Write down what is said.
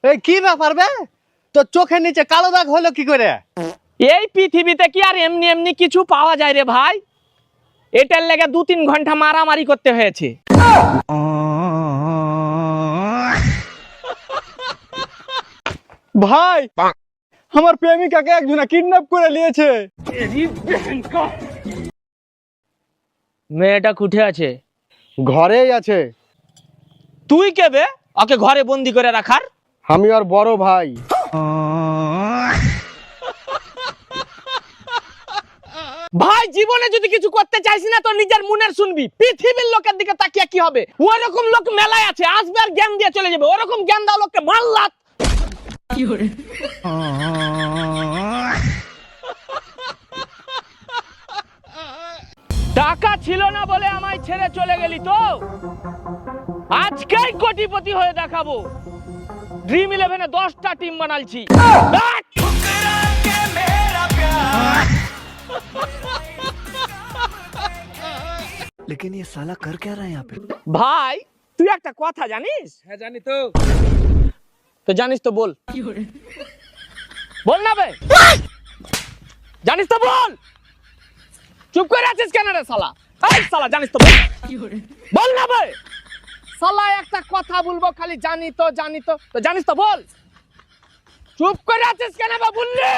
এই কি ব্যাপার বে, তোর চোখের নিচে কালো দাগ হলো কি করে? এই পৃথিবীতে কি আর এমনি এমনি কিছু পাওয়া যায় রে ভাই? এটার লেগে 2-3 ঘন্টা মারামারি করতে হয়েছে। ভাই, আমার প্রেমিকাকে একজনা কিডন্যাপ করে নিয়েছে। মেয়েটা কুঠে আছে? ঘরেই আছে। তুই কে বে ওকে ঘরে বন্দি করে রাখার? আমি আর বড় ভাই। ভাই জীবনে যদি কিছু করতে চাইছিস না তো নিজের মনের শুনবি। পৃথিবীর লোকের দিকে তাকিয়ে কি হবে? ওই রকম লোক মেলায় আছে, আসবে আর জ্ঞান দিয়ে চলে যাবে। ওরকম জ্ঞান দাও লোককে, মারলাত। কি করে? টাকা ছিল না বলে আমায় ছেড়ে চলে গেলি তো? আজকেই কোটিপতি হয়ে দেখাবো। ড্রিম 11-এ 10টা টিম বানালছি। लेकिन ये साला कर क्या रहा है यहाँ पे? ভাই তুই একটা কথা জানিস? হ্যাঁ জানি তো। তো জানিস তো বল। বল না বে, জানিস তো বল। চুপ করে আছিস কেন রে শালা? এই শালা জানিস তো বল। বল না বে শালা, একটা কথা বলবো খালি জানি তো জানি তো। তো জানিস তো বল। চুপ করে আছিস কেন বে, বললি?